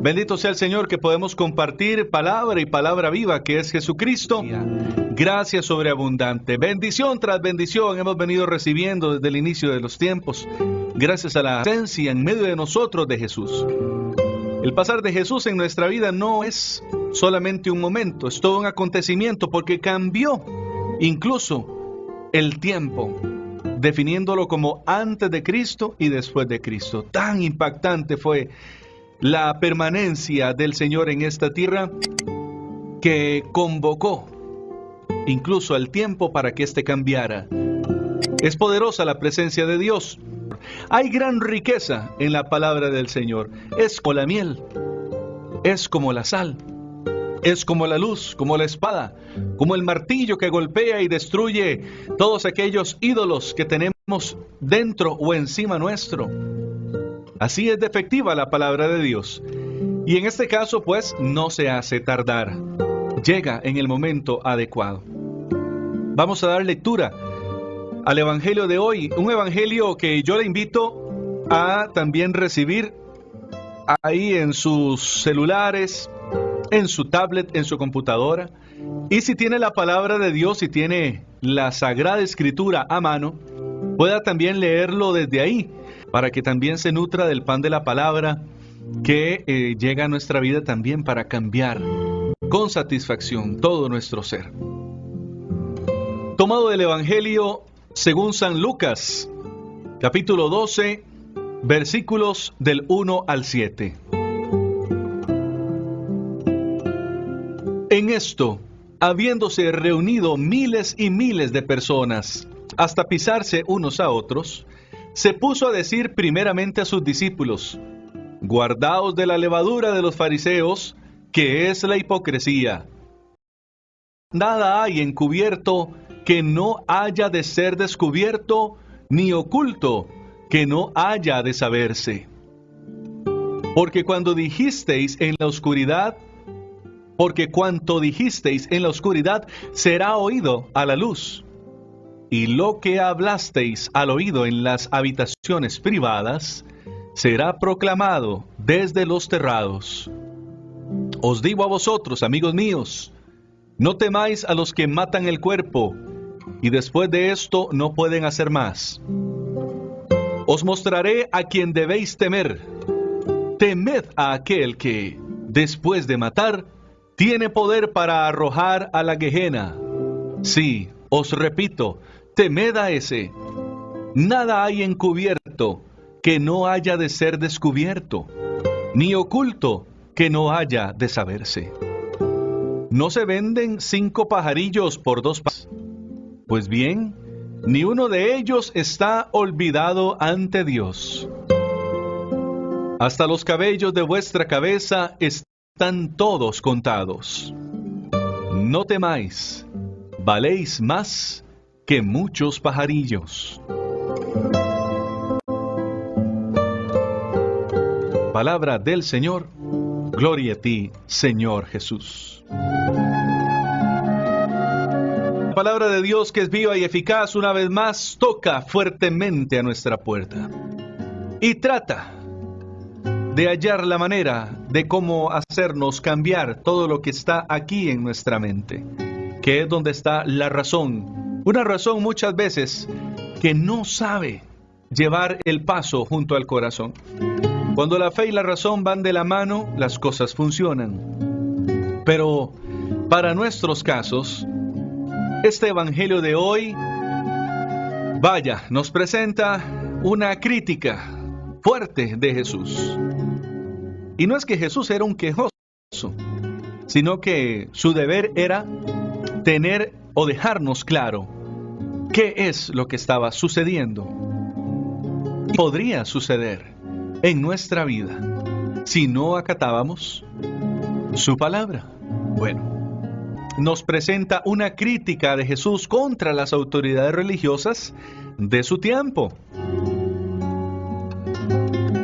Bendito sea el Señor que podemos compartir palabra y palabra viva que es Jesucristo. Gracia sobreabundante. Bendición tras bendición hemos venido recibiendo desde el inicio de los tiempos. Gracias a la presencia en medio de nosotros de Jesús. El pasar de Jesús en nuestra vida no es solamente un momento, es todo un acontecimiento porque cambió incluso el tiempo, definiéndolo como antes de Cristo y después de Cristo. Tan impactante fue la permanencia del Señor en esta tierra que convocó incluso al tiempo para que éste cambiara. Es poderosa la presencia de Dios. Hay gran riqueza en la palabra del Señor. Es como la miel, es como la sal, es como la luz, como la espada, como el martillo que golpea y destruye todos aquellos ídolos que tenemos dentro o encima nuestro. Así es de efectiva la palabra de Dios. Y en este caso, pues, no se hace tardar. Llega en el momento adecuado. Vamos a dar lectura al Evangelio de hoy. Un Evangelio que yo le invito a también recibir ahí en sus celulares, en su tablet, en su computadora. Y si tiene la palabra de Dios, si tiene la Sagrada Escritura a mano, pueda también leerlo desde ahí, para que también se nutra del pan de la palabra que llega a nuestra vida también para cambiar con satisfacción todo nuestro ser. Tomado del Evangelio según San Lucas, capítulo 12, versículos del 1 al 7. En esto, habiéndose reunido miles y miles de personas, hasta pisarse unos a otros, se puso a decir primeramente a sus discípulos: guardaos de la levadura de los fariseos, que es la hipocresía. Nada hay encubierto que no haya de ser descubierto, ni oculto que no haya de saberse. Porque cuanto dijisteis en la oscuridad será oído a la luz, y lo que hablasteis al oído en las habitaciones privadas será proclamado desde los terrados. Os digo a vosotros, amigos míos, no temáis a los que matan el cuerpo, y después de esto no pueden hacer más. Os mostraré a quien debéis temer. Temed a aquel que, después de matar, tiene poder para arrojar a la Gehenna. Sí, os repito, temed a ese. Nada hay encubierto que no haya de ser descubierto, ni oculto que no haya de saberse. ¿No se venden 5 pajarillos por 2 panes? Pues bien, ni uno de ellos está olvidado ante Dios. Hasta los cabellos de vuestra cabeza están todos contados. No temáis, valéis más que muchos pajarillos. Palabra del Señor. Gloria a ti, Señor Jesús. La palabra de Dios, que es viva y eficaz, una vez más toca fuertemente a nuestra puerta y trata de hallar la manera de cómo hacernos cambiar todo lo que está aquí en nuestra mente, que es donde está la razón. Una razón muchas veces que no sabe llevar el paso junto al corazón. Cuando la fe y la razón van de la mano, las cosas funcionan. Pero para nuestros casos, este Evangelio de hoy, nos presenta una crítica fuerte de Jesús. Y no es que Jesús era un quejoso, sino que su deber era tener o dejarnos claro qué es lo que estaba sucediendo. Podría suceder en nuestra vida si no acatábamos su palabra. Bueno, nos presenta una crítica de Jesús contra las autoridades religiosas de su tiempo.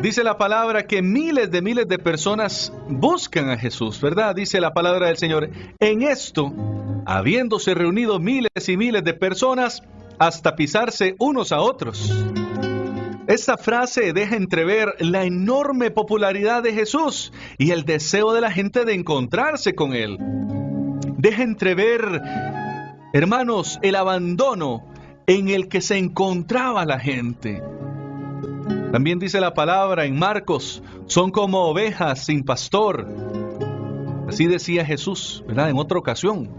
Dice la palabra que miles de personas buscan a Jesús, ¿verdad? Dice la palabra del Señor. En esto, habiéndose reunido miles y miles de personas hasta pisarse unos a otros. Esta frase deja entrever la enorme popularidad de Jesús y el deseo de la gente de encontrarse con Él. Deja entrever, hermanos, el abandono en el que se encontraba la gente. También dice la palabra en Marcos, son como ovejas sin pastor. Así decía Jesús, ¿verdad? En otra ocasión,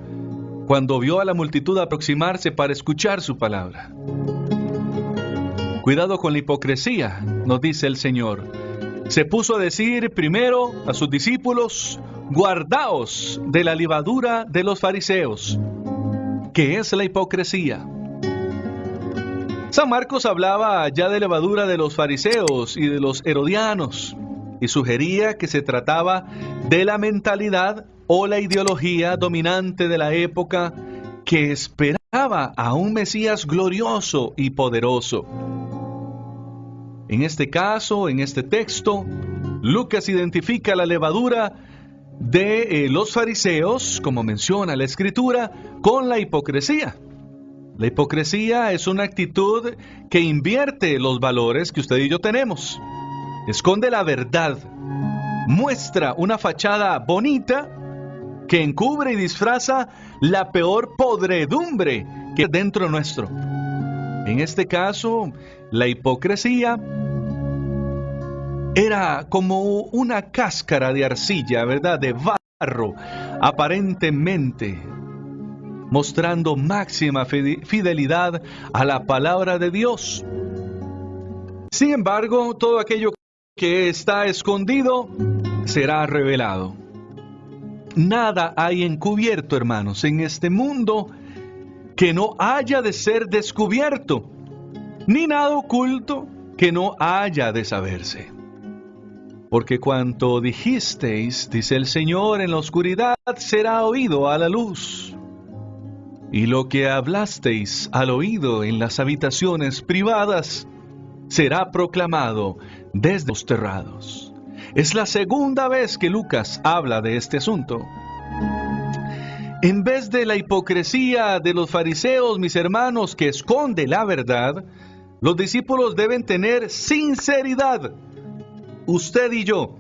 cuando vio a la multitud aproximarse para escuchar su palabra. Cuidado con la hipocresía, nos dice el Señor. Se puso a decir primero a sus discípulos, guardaos de la levadura de los fariseos. ¿Qué es la hipocresía? San Marcos hablaba ya de levadura de los fariseos y de los herodianos y sugería que se trataba de la mentalidad o la ideología dominante de la época que esperaba a un Mesías glorioso y poderoso. En este caso, en este texto, Lucas identifica la levadura de los fariseos, como menciona la Escritura, con la hipocresía. La hipocresía es una actitud que invierte los valores que usted y yo tenemos. Esconde la verdad. Muestra una fachada bonita que encubre y disfraza la peor podredumbre que hay dentro nuestro. En este caso, la hipocresía era como una cáscara de arcilla, ¿verdad? De barro, aparentemente mostrando máxima fidelidad a la palabra de Dios. Sin embargo, todo aquello que está escondido será revelado. Nada hay encubierto, hermanos, en este mundo que no haya de ser descubierto, ni nada oculto que no haya de saberse. Porque cuanto dijisteis, dice el Señor, en la oscuridad será oído a la luz. Y lo que hablasteis al oído en las habitaciones privadas será proclamado desde los terrados. Es la segunda vez que Lucas habla de este asunto. En vez de la hipocresía de los fariseos, mis hermanos, que esconde la verdad, los discípulos deben tener sinceridad. Usted y yo,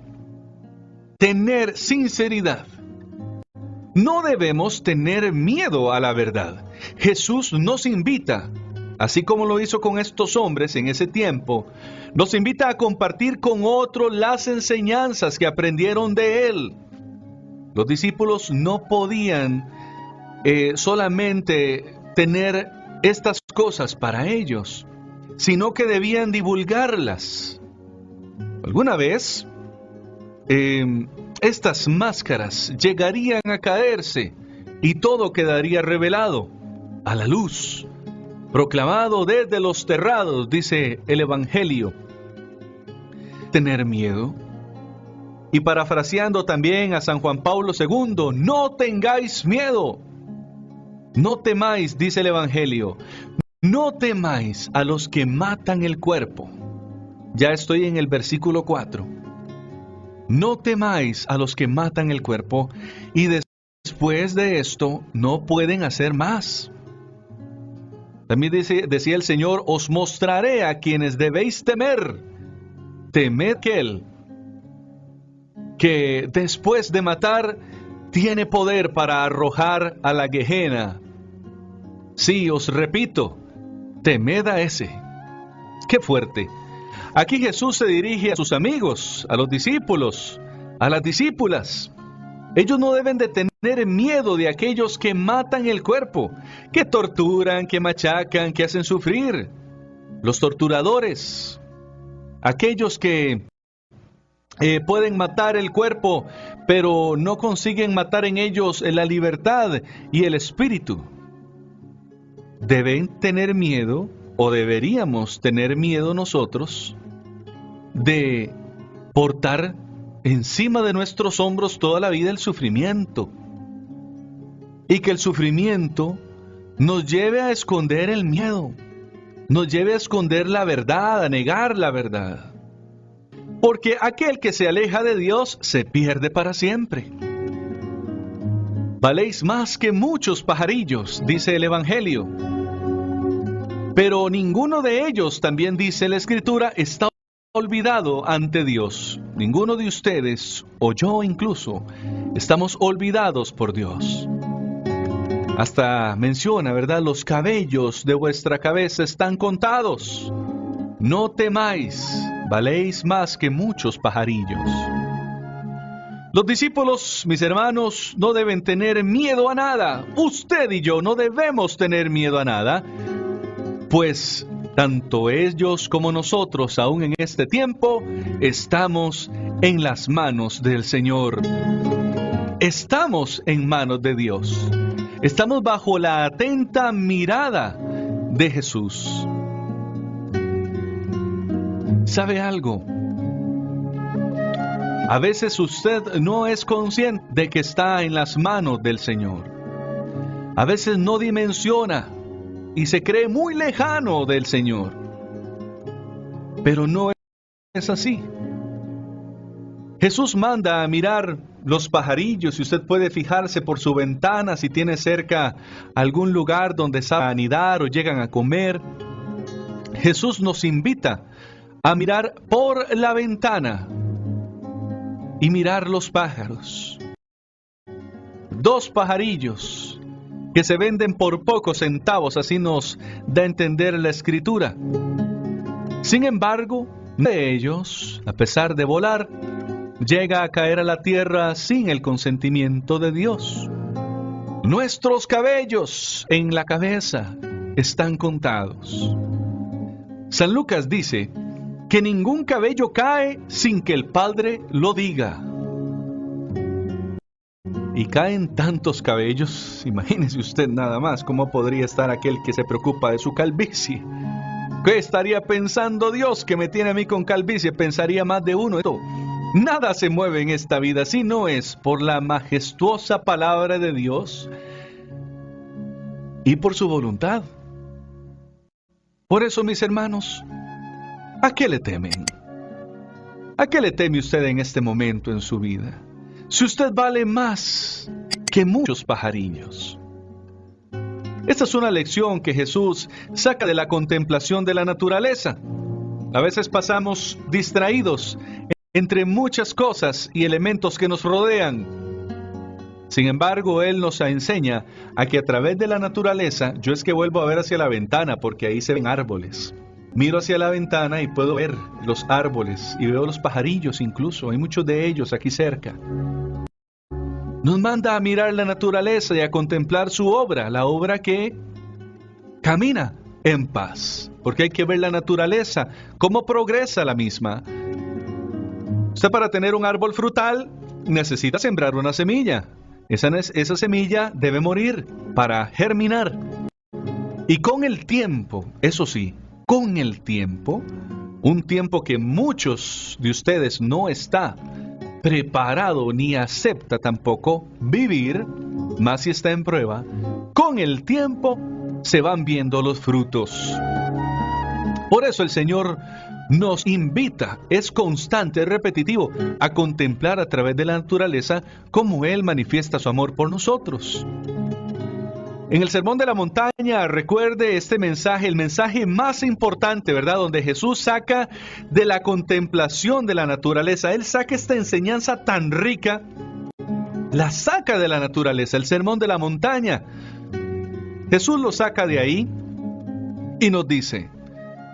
tener sinceridad. No debemos tener miedo a la verdad. Jesús nos invita, así como lo hizo con estos hombres en ese tiempo, nos invita a compartir con otros las enseñanzas que aprendieron de Él. Los discípulos no podían solamente tener estas cosas para ellos, sino que debían divulgarlas. Alguna vez, estas máscaras llegarían a caerse y todo quedaría revelado a la luz, proclamado desde los terrados, dice el Evangelio. Tener miedo. Y parafraseando también a San Juan Pablo II, no tengáis miedo. No temáis, dice el Evangelio, no temáis a los que matan el cuerpo. Ya estoy en el versículo 4. No temáis a los que matan el cuerpo y después de esto no pueden hacer más. También decía el Señor, os mostraré a quienes debéis temer. Temed aquel que después de matar tiene poder para arrojar a la Gehenna. Sí, os repito, temed a ese. ¡Qué fuerte! Aquí Jesús se dirige a sus amigos, a los discípulos, a las discípulas. Ellos no deben de tener miedo de aquellos que matan el cuerpo, que torturan, que machacan, que hacen sufrir. Los torturadores, aquellos que pueden matar el cuerpo, pero no consiguen matar en ellos la libertad y el espíritu. Deben tener miedo, o deberíamos tener miedo nosotros, de portar encima de nuestros hombros toda la vida el sufrimiento. Y que el sufrimiento nos lleve a esconder el miedo, nos lleve a esconder la verdad, a negar la verdad. Porque aquel que se aleja de Dios se pierde para siempre. Valéis más que muchos pajarillos, dice el Evangelio. Pero ninguno de ellos, también dice la Escritura, está olvidado ante Dios. Ninguno de ustedes, o yo incluso, estamos olvidados por Dios. Hasta menciona, ¿verdad? Los cabellos de vuestra cabeza están contados. No temáis, valéis más que muchos pajarillos. Los discípulos, mis hermanos, no deben tener miedo a nada. Usted y yo no debemos tener miedo a nada, pues tanto ellos como nosotros, aún en este tiempo, estamos en las manos del Señor. Estamos en manos de Dios. Estamos bajo la atenta mirada de Jesús. ¿Sabe algo? A veces usted no es consciente de que está en las manos del Señor. A veces no dimensiona y se cree muy lejano del Señor. Pero no es así. Jesús manda a mirar los pajarillos y usted puede fijarse por su ventana si tiene cerca algún lugar donde saben anidar o llegan a comer. Jesús nos invita a mirar por la ventana y mirar los pájaros. 2 pajarillos que se venden por pocos centavos, así nos da a entender la Escritura. Sin embargo, de ellos, a pesar de volar, llega a caer a la tierra sin el consentimiento de Dios. Nuestros cabellos en la cabeza están contados. San Lucas dice que ningún cabello cae sin que el Padre lo diga. Y caen tantos cabellos, imagínese usted nada más cómo podría estar aquel que se preocupa de su calvicie. ¿Qué estaría pensando Dios que me tiene a mí con calvicie? Pensaría más de uno. Nada se mueve en esta vida si no es por la majestuosa palabra de Dios y por su voluntad. Por eso, mis hermanos, ¿a qué le temen? ¿A qué le teme usted en este momento en su vida? Si usted vale más que muchos pajarillos. Esta es una lección que Jesús saca de la contemplación de la naturaleza. A veces pasamos distraídos entre muchas cosas y elementos que nos rodean. Sin embargo, Él nos enseña a que a través de la naturaleza, yo es que vuelvo a ver hacia la ventana porque ahí se ven árboles. Miro hacia la ventana y puedo ver los árboles y veo los pajarillos incluso, hay muchos de ellos aquí cerca. Nos manda a mirar la naturaleza y a contemplar su obra, la obra que camina en paz, porque hay que ver la naturaleza, cómo progresa la misma. Usted para tener un árbol frutal necesita sembrar una semilla. Esa semilla debe morir para germinar. Y con el tiempo, eso sí, con el tiempo, un tiempo que muchos de ustedes no está preparado ni acepta tampoco vivir, más si está en prueba, con el tiempo se van viendo los frutos. Por eso el Señor nos invita, es constante, es repetitivo, a contemplar a través de la naturaleza cómo Él manifiesta su amor por nosotros. En el Sermón de la Montaña, recuerde este mensaje, el mensaje más importante, ¿verdad? Donde Jesús saca de la contemplación de la naturaleza, Él saca esta enseñanza tan rica, la saca de la naturaleza, el Sermón de la Montaña. Jesús lo saca de ahí y nos dice: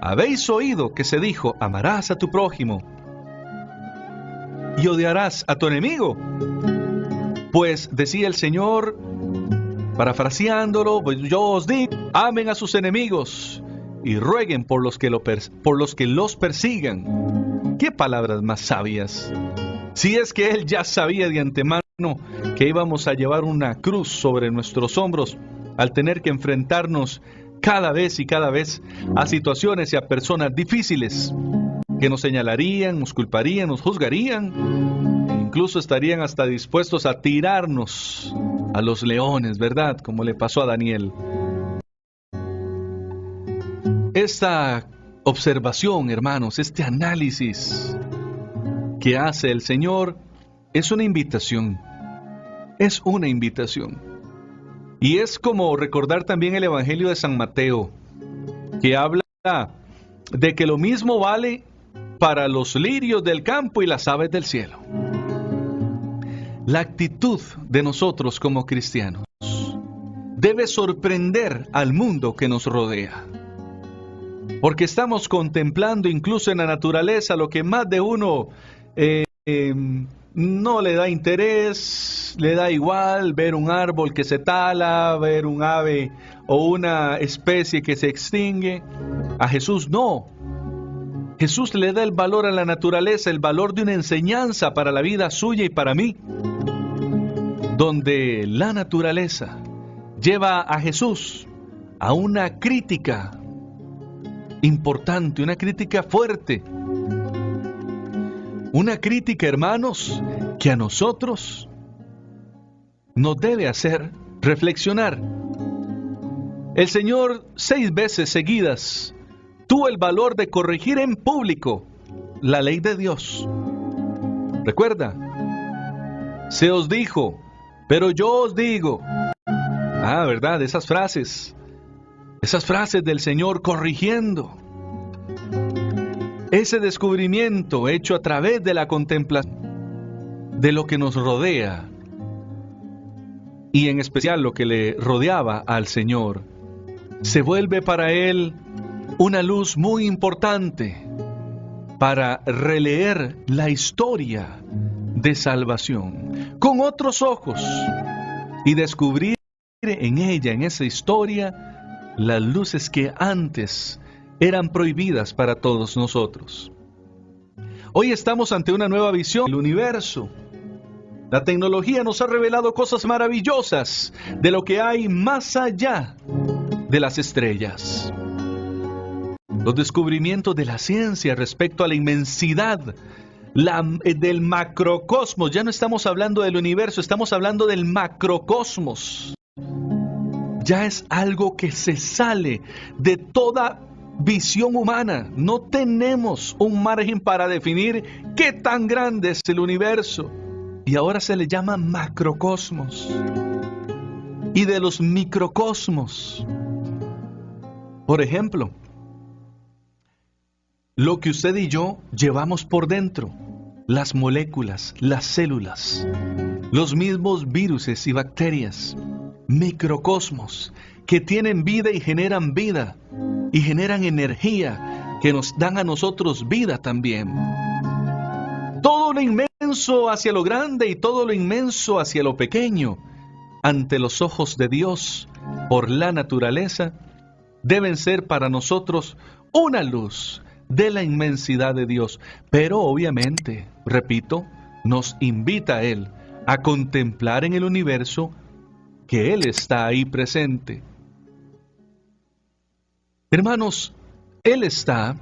habéis oído que se dijo, amarás a tu prójimo y odiarás a tu enemigo. Pues decía el Señor, parafraseándolo, pues yo os digo, amen a sus enemigos y rueguen por los que los persigan. ¡Qué palabras más sabias! Si es que Él ya sabía de antemano que íbamos a llevar una cruz sobre nuestros hombros al tener que enfrentarnos cada vez a situaciones y a personas difíciles que nos señalarían, nos culparían, nos juzgarían, e incluso estarían hasta dispuestos a tirarnos a los leones, ¿verdad? Como le pasó a Daniel. Esta observación, hermanos, este análisis que hace el Señor es una invitación. Es una invitación. Y es como recordar también el Evangelio de San Mateo. que habla de que lo mismo vale para los lirios del campo y las aves del cielo. La actitud de nosotros como cristianos debe sorprender al mundo que nos rodea, porque estamos contemplando incluso en la naturaleza lo que más de uno no le da interés, le da igual ver un árbol que se tala, ver un ave o una especie que se extingue. A Jesús no. Jesús le da el valor a la naturaleza, el valor de una enseñanza para la vida suya y para mí, donde la naturaleza lleva a Jesús a una crítica importante, una crítica fuerte, una crítica, hermanos, que a nosotros nos debe hacer reflexionar. El Señor 6 veces seguidas tuvo el valor de corregir en público la ley de Dios. Recuerda, se os dijo, pero yo os digo. ¿Verdad? Esas frases del Señor corrigiendo. Ese descubrimiento hecho a través de la contemplación de lo que nos rodea, y en especial lo que le rodeaba al Señor, se vuelve para él una luz muy importante para releer la historia de salvación con otros ojos y descubrir en ella, en esa historia, las luces que antes eran prohibidas para todos nosotros. Hoy estamos ante una nueva visión del universo. La tecnología nos ha revelado cosas maravillosas de lo que hay más allá de las estrellas. Los descubrimientos de la ciencia respecto a la inmensidad del macrocosmos. Ya no estamos hablando del universo, estamos hablando del macrocosmos. Ya es algo que se sale de toda visión humana. No tenemos un margen para definir qué tan grande es el universo. Y ahora se le llama macrocosmos. Y de los microcosmos, por ejemplo, lo que usted y yo llevamos por dentro, las moléculas, las células, los mismos virus y bacterias, microcosmos, que tienen vida y generan energía, que nos dan a nosotros vida también. Todo lo inmenso hacia lo grande y todo lo inmenso hacia lo pequeño, ante los ojos de Dios, por la naturaleza, deben ser para nosotros una luz de la inmensidad de Dios. Pero obviamente, repito, nos invita a Él a contemplar en el universo que Él está ahí presente. Hermanos, Él está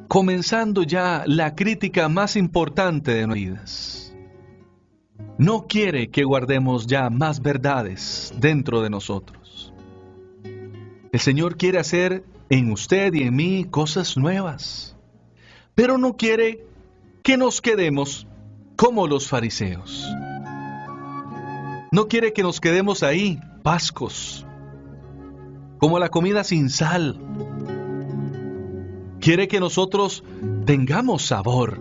comenzando ya la crítica más importante de nuestras vidas. No quiere que guardemos ya más verdades dentro de nosotros. El Señor quiere hacer en usted y en mí cosas nuevas, pero no quiere que nos quedemos como los fariseos. No quiere que nos quedemos ahí, pascos, como la comida sin sal. Quiere que nosotros tengamos sabor,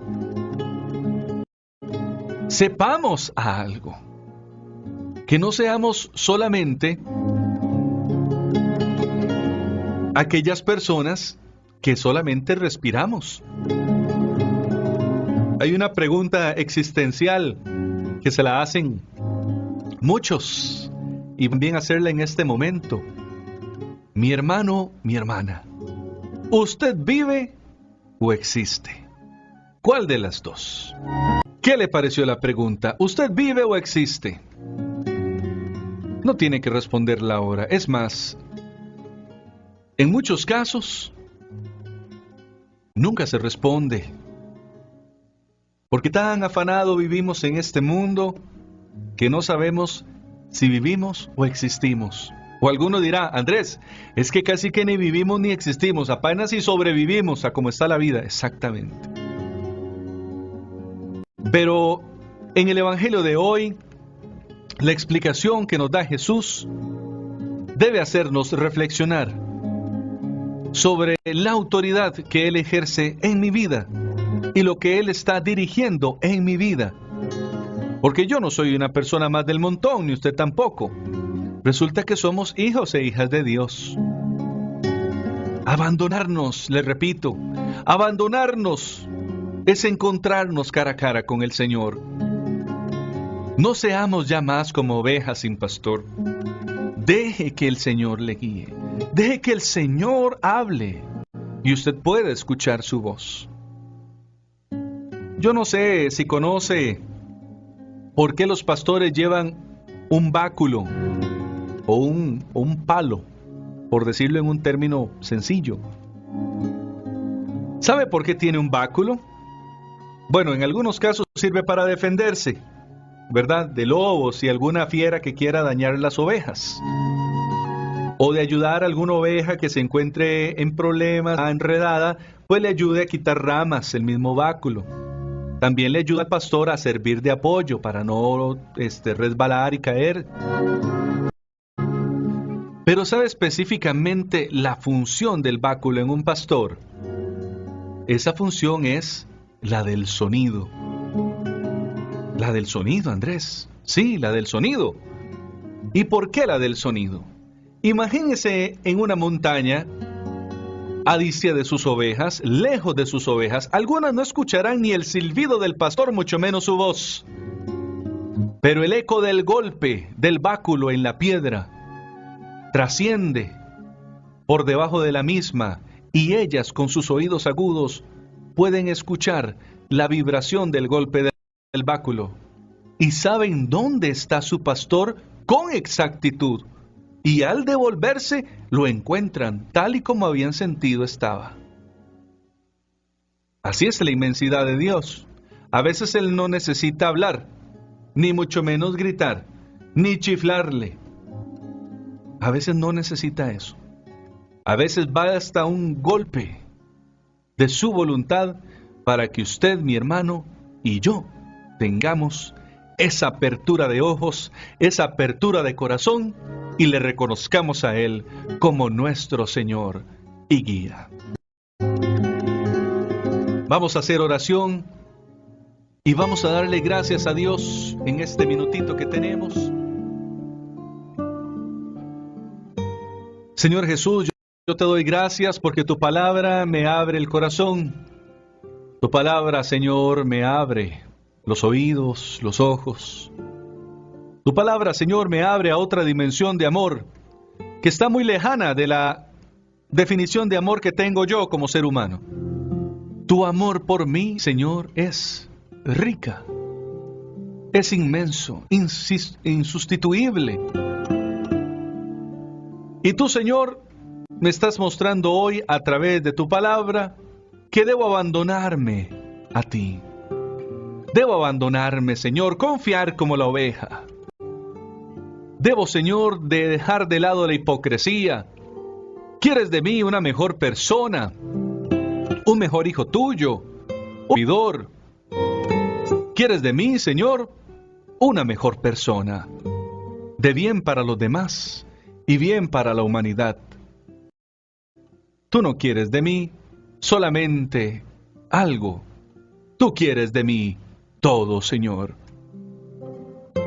sepamos a algo, que no seamos solamente aquellas personas que solamente respiramos. Hay una pregunta existencial que se la hacen muchos y también hacerla en este momento. Mi hermano, mi hermana, ¿usted vive o existe? ¿Cuál de las dos? ¿Qué le pareció la pregunta? ¿Usted vive o existe? No tiene que responderla ahora. Es más, en muchos casos, nunca se responde. Porque tan afanado vivimos en este mundo que no sabemos si vivimos o existimos. O alguno dirá, Andrés, es que casi que ni vivimos ni existimos, apenas si sobrevivimos a cómo está la vida. Exactamente. Pero en el Evangelio de hoy, la explicación que nos da Jesús debe hacernos reflexionar. sobre la autoridad que Él ejerce en mi vida y lo que Él está dirigiendo en mi vida. Porque yo no soy una persona más del montón, ni usted tampoco. Resulta que somos hijos e hijas de Dios. Abandonarnos, le repito, abandonarnos es encontrarnos cara a cara con el Señor. No seamos ya más como ovejas sin pastor. Deje que el Señor le guíe. Deje que el Señor hable y usted puede escuchar su voz. Yo no sé si conoce por qué los pastores llevan un báculo o un palo, por decirlo en un término sencillo. ¿Sabe por qué tiene un báculo? Bueno, en algunos casos sirve para defenderse, ¿verdad? De lobos y alguna fiera que quiera dañar las ovejas. O de ayudar a alguna oveja que se encuentre en problemas, enredada, pues le ayude a quitar ramas, el mismo báculo. También le ayuda al pastor a servir de apoyo para no resbalar y caer. Pero ¿sabe específicamente la función del báculo en un pastor? Esa función es la del sonido. La del sonido, Andrés. Sí, la del sonido. ¿Y por qué la del sonido? Imagínese en una montaña, a distancia de sus ovejas, lejos de sus ovejas. Algunas no escucharán ni el silbido del pastor, mucho menos su voz. Pero el eco del golpe del báculo en la piedra trasciende por debajo de la misma, y ellas con sus oídos agudos pueden escuchar la vibración del golpe del báculo y saben dónde está su pastor con exactitud, y al devolverse lo encuentran tal y como habían sentido estaba. Así es la inmensidad de Dios. A veces Él no necesita hablar, ni mucho menos gritar, ni chiflarle. A veces no necesita eso. A veces basta un golpe de su voluntad para que usted, mi hermano, y yo tengamos esa apertura de ojos, esa apertura de corazón y le reconozcamos a Él como nuestro Señor y guía. Vamos a hacer oración y vamos a darle gracias a Dios en este minutito que tenemos. Señor Jesús, yo te doy gracias porque tu palabra me abre el corazón. Tu palabra, Señor, me abre los oídos, los ojos. Tu palabra, Señor, me abre a otra dimensión de amor que está muy lejana de la definición de amor que tengo yo como ser humano. Tu amor por mí, Señor, es rica, es inmenso, insustituible. Y tú, Señor, me estás mostrando hoy a través de tu palabra que debo abandonarme a ti. Debo abandonarme, Señor, confiar como la oveja. Debo, Señor, de dejar de lado la hipocresía. ¿Quieres de mí una mejor persona? ¿Un mejor hijo tuyo? ¿Un servidor? ¿Quieres de mí, Señor, una mejor persona? De bien para los demás y bien para la humanidad. Tú no quieres de mí solamente algo. Tú quieres de mí todo, Señor.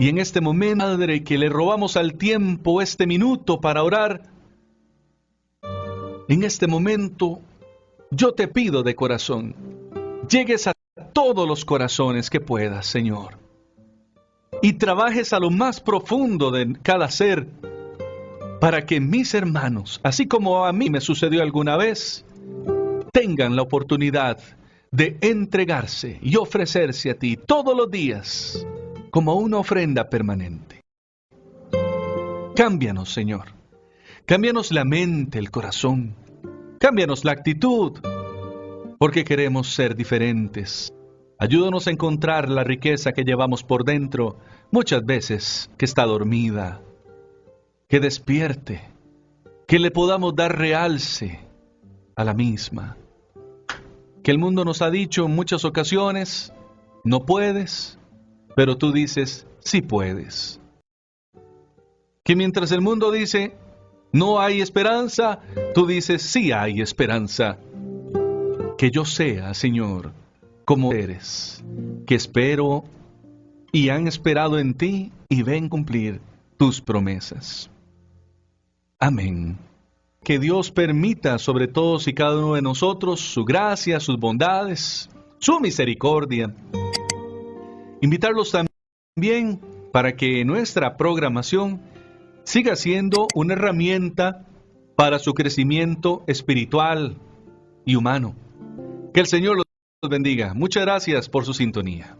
Y en este momento, Padre, que le robamos al tiempo este minuto para orar, en este momento yo te pido de corazón, llegues a todos los corazones que puedas, Señor, y trabajes a lo más profundo de cada ser, para que mis hermanos, así como a mí me sucedió alguna vez, tengan la oportunidad de entregarse y ofrecerse a ti todos los días como una ofrenda permanente. Cámbianos, Señor. Cámbianos la mente, el corazón. Cámbianos la actitud, porque queremos ser diferentes. Ayúdanos a encontrar la riqueza que llevamos por dentro, muchas veces que está dormida. Que despierte, que le podamos dar realce a la misma. Que el mundo nos ha dicho en muchas ocasiones, no puedes, pero tú dices, sí puedes. Que mientras el mundo dice, ¿No hay esperanza? Tú dices, sí hay esperanza. Que yo sea, Señor, como eres, que espero y han esperado en ti y ven cumplir tus promesas. Amén. Que Dios permita sobre todos y cada uno de nosotros su gracia, sus bondades, su misericordia. Invitarlos también para que nuestra programación siga siendo una herramienta para su crecimiento espiritual y humano. Que el Señor los bendiga. Muchas gracias por su sintonía.